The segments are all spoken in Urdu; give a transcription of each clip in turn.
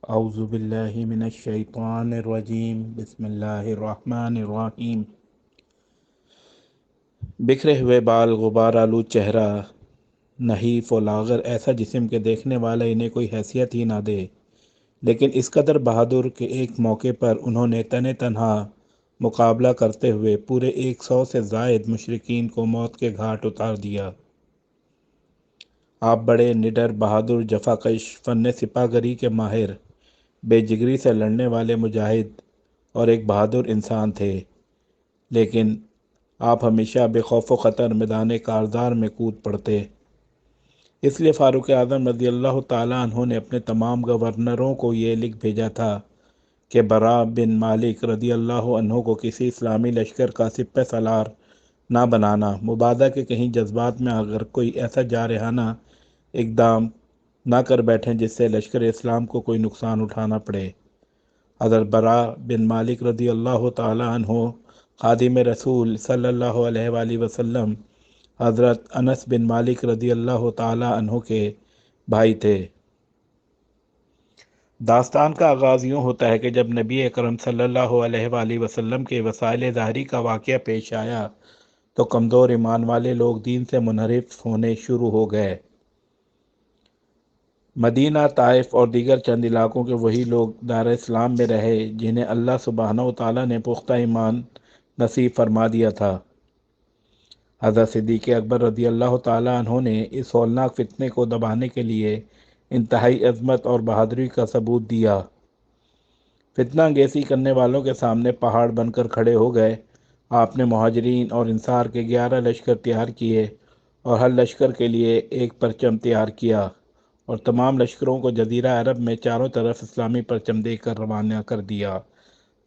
اعوذ باللہ من الشیطان الرجیم بسم اللہ الرحمن الرحیم۔ بکھرے ہوئے بال، غبار آلود چہرہ، نحیف و لاغر ایسا جسم کے دیکھنے والا انہیں کوئی حیثیت ہی نہ دے، لیکن اس قدر بہادر کہ ایک موقع پر انہوں نے تنہا مقابلہ کرتے ہوئے پورے 100 سے زائد مشرکین کو موت کے گھاٹ اتار دیا۔ آپ بڑے نڈر، بہادر، جفاکش، فن سپاہ گری کے ماہر، بے جگری سے لڑنے والے مجاہد اور ایک بہادر انسان تھے، لیکن آپ ہمیشہ بے خوف و خطر میدان کارزار میں کود پڑتے۔ اس لیے فاروق اعظم رضی اللہ تعالیٰ عنہ نے اپنے تمام گورنروں کو یہ لکھ بھیجا تھا کہ براء بن مالک رضی اللہ عنہ کو کسی اسلامی لشکر کا سپہ سالار نہ بنانا، مبادا کہ کہیں جذبات میں اگر کوئی ایسا جارحانہ اقدام نہ کر بیٹھیں جس سے لشکر اسلام کو کوئی نقصان اٹھانا پڑے۔ حضرت براء بن مالک رضی اللہ تعالیٰ عنہ خادم رسول صلی اللہ علیہ وآلہ وسلم حضرت انس بن مالک رضی اللہ تعالیٰ عنہ کے بھائی تھے۔ داستان کا آغاز یوں ہوتا ہے کہ جب نبی اکرم صلی اللہ علیہ وآلہ وسلم کے وسائل ظاہری کا واقعہ پیش آیا تو کمزور ایمان والے لوگ دین سے منحرف ہونے شروع ہو گئے۔ مدینہ، طائف اور دیگر چند علاقوں کے وہی لوگ دار اسلام میں رہے جنہیں اللہ سبحانہ و تعالیٰ نے پختہ ایمان نصیب فرما دیا تھا۔ حضرت صدیق اکبر رضی اللہ تعالیٰ عنہ نے اس ہولناک فتنے کو دبانے کے لیے انتہائی عظمت اور بہادری کا ثبوت دیا۔ فتنہ انگیزی کرنے والوں کے سامنے پہاڑ بن کر کھڑے ہو گئے۔ آپ نے مہاجرین اور انصار کے 11 لشکر تیار کیے اور ہر لشکر کے لیے ایک پرچم تیار کیا اور تمام لشکروں کو جزیرہ عرب میں چاروں طرف اسلامی پرچم دے کر روانہ کر دیا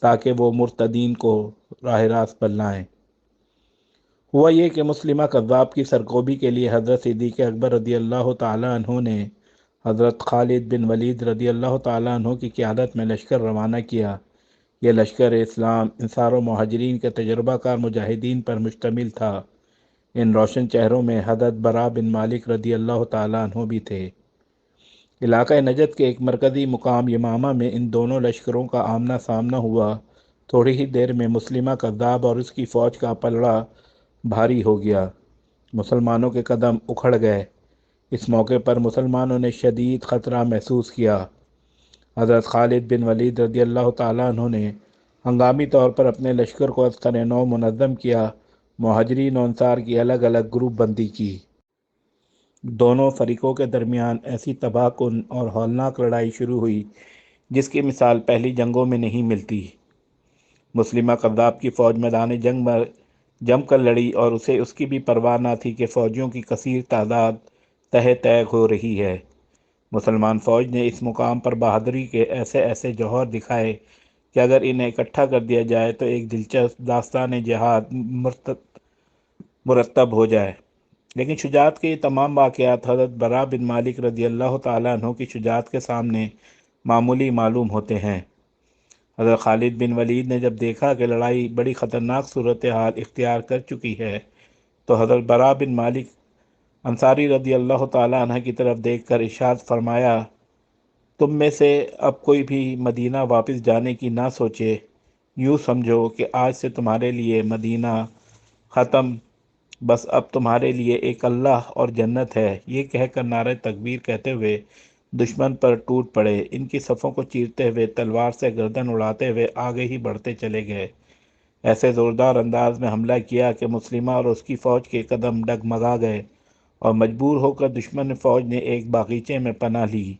تاکہ وہ مرتدین کو راہ راست بتلائیں۔ ہوا یہ کہ مسلمہ کذاب کی سرکوبی کے لیے حضرت صدیق اکبر رضی اللہ تعالیٰ عنہ نے حضرت خالد بن ولید رضی اللہ تعالیٰ عنہ کی قیادت میں لشکر روانہ کیا۔ یہ لشکر اسلام انصار و مہاجرین کے تجربہ کار مجاہدین پر مشتمل تھا۔ ان روشن چہروں میں حضرت براء بن مالک رضی اللہ تعالیٰ عنہ بھی تھے۔ علاقہ نجد کے ایک مرکزی مقام یمامہ میں ان دونوں لشکروں کا آمنا سامنا ہوا۔ تھوڑی ہی دیر میں مسلمہ کذاب اور اس کی فوج کا پلڑا بھاری ہو گیا۔ مسلمانوں کے قدم اکھڑ گئے۔ اس موقع پر مسلمانوں نے شدید خطرہ محسوس کیا۔ حضرت خالد بن ولید رضی اللہ تعالیٰ عنہ نے ہنگامی طور پر اپنے لشکر کو از قر نو منظم کیا، مہاجرین و انصار کی الگ الگ گروپ بندی کی۔ دونوں فریقوں کے درمیان ایسی تباہ کن اور ہولناک لڑائی شروع ہوئی جس کی مثال پہلی جنگوں میں نہیں ملتی۔ مسلمہ کذاب کی فوج میدان جنگ میں جم کر لڑی اور اسے اس کی بھی پرواہ نہ تھی کہ فوجیوں کی کثیر تعداد تہہ تیگ ہو رہی ہے۔ مسلمان فوج نے اس مقام پر بہادری کے ایسے ایسے جوہر دکھائے کہ اگر انہیں اکٹھا کر دیا جائے تو ایک دلچسپ داستان جہاد مرتب ہو جائے۔ لیکن شجاعت کے یہ تمام واقعات حضرت براء بن مالک رضی اللہ تعالیٰ عنہ کی شجاعت کے سامنے معمولی معلوم ہوتے ہیں۔ حضرت خالد بن ولید نے جب دیکھا کہ لڑائی بڑی خطرناک صورتحال اختیار کر چکی ہے تو حضرت براء بن مالک انصاری رضی اللہ تعالیٰ عنہ کی طرف دیکھ کر ارشاد فرمایا، تم میں سے اب کوئی بھی مدینہ واپس جانے کی نہ سوچے، یوں سمجھو کہ آج سے تمہارے لیے مدینہ ختم، بس اب تمہارے لیے ایک اللہ اور جنت ہے۔ یہ کہہ کر نعرہ تکبیر کہتے ہوئے دشمن پر ٹوٹ پڑے۔ ان کی صفوں کو چیرتے ہوئے تلوار سے گردن اڑاتے ہوئے آگے ہی بڑھتے چلے گئے۔ ایسے زوردار انداز میں حملہ کیا کہ مسلمہ اور اس کی فوج کے قدم ڈگمگا گئے اور مجبور ہو کر دشمن فوج نے ایک باغیچے میں پناہ لی۔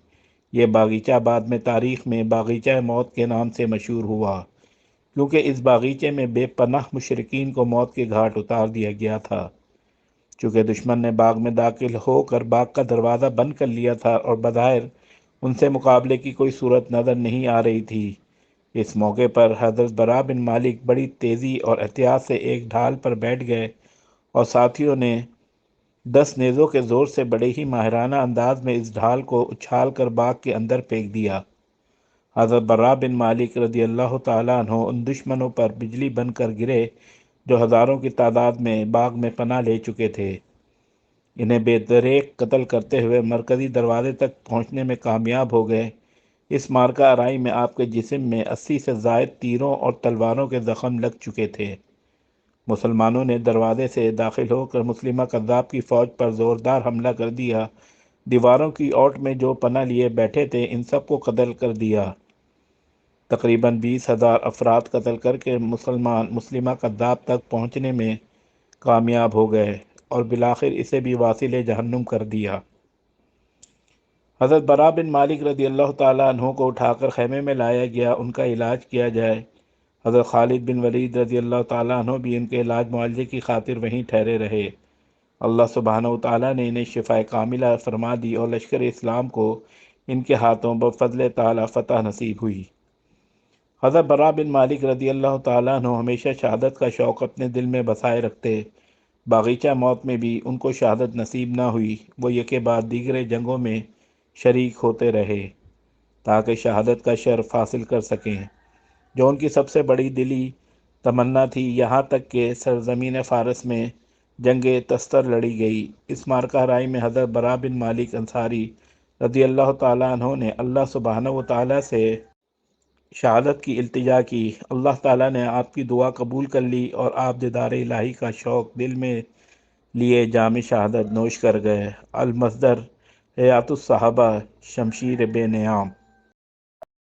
یہ باغیچہ بعد میں تاریخ میں باغیچہ موت کے نام سے مشہور ہوا، کیونکہ اس باغیچے میں بے پناہ مشرکین کو موت کے گھاٹ اتار دیا گیا تھا۔ چونکہ دشمن نے باغ میں داخل ہو کر باغ کا دروازہ بند کر لیا تھا اور بظاہر ان سے مقابلے کی کوئی صورت نظر نہیں آ رہی تھی، اس موقع پر حضرت براء بن مالک بڑی تیزی اور احتیاط سے ایک ڈھال پر بیٹھ گئے اور ساتھیوں نے 10 نیزوں کے زور سے بڑے ہی ماہرانہ انداز میں اس ڈھال کو اچھال کر باغ کے اندر پھینک دیا۔ حضرت براء بن مالک رضی اللہ تعالیٰ عنہ ان دشمنوں پر بجلی بن کر گرے جو ہزاروں کی تعداد میں باغ میں پناہ لے چکے تھے۔ انہیں بے دریغ قتل کرتے ہوئے مرکزی دروازے تک پہنچنے میں کامیاب ہو گئے۔ اس مارکہ آرائی میں آپ کے جسم میں 80 سے زائد تیروں اور تلواروں کے زخم لگ چکے تھے۔ مسلمانوں نے دروازے سے داخل ہو کر مسلمہ کذاب کی فوج پر زوردار حملہ کر دیا۔ دیواروں کی اوٹ میں جو پناہ لیے بیٹھے تھے ان سب کو قتل کر دیا۔ تقریباً 20,000 افراد قتل کر کے مسلمہ کذاب تک پہنچنے میں کامیاب ہو گئے اور بالآخر اسے بھی واصل جہنم کر دیا۔ حضرت براء بن مالک رضی اللہ تعالیٰ عنہ کو اٹھا کر خیمے میں لایا گیا، ان کا علاج کیا جائے۔ حضرت خالد بن ولید رضی اللہ تعالیٰ عنہ بھی ان کے علاج معالجے کی خاطر وہیں ٹھہرے رہے۔ اللہ سبحانہ وتعالیٰ نے انہیں شفا کاملہ فرما دی اور لشکر اسلام کو ان کے ہاتھوں بفضل تعالیٰ فتح نصیب ہوئی۔ حضرت براء بن مالک رضی اللہ تعالیٰ عنہ ہمیشہ شہادت کا شوق اپنے دل میں بسائے رکھتے۔ باغیچہ موت میں بھی ان کو شہادت نصیب نہ ہوئی، وہ یکے بعد دیگر جنگوں میں شریک ہوتے رہے تاکہ شہادت کا شرف حاصل کر سکیں، جو ان کی سب سے بڑی دلی تمنا تھی۔ یہاں تک کہ سرزمین فارس میں جنگ تستر لڑی گئی۔ اس مارکہ آرائی میں حضرت براء بن مالک انصاری رضی اللہ تعالیٰ عنہ نے اللہ سبحانہ وتعالیٰ سے شہادت کی التجا کی۔ اللہ تعالیٰ نے آپ کی دعا قبول کر لی اور آپ دیدار الہی کا شوق دل میں لیے جام شہادت نوش کر گئے۔ المصدر حیات الصحابہ شمشیر بے نیام۔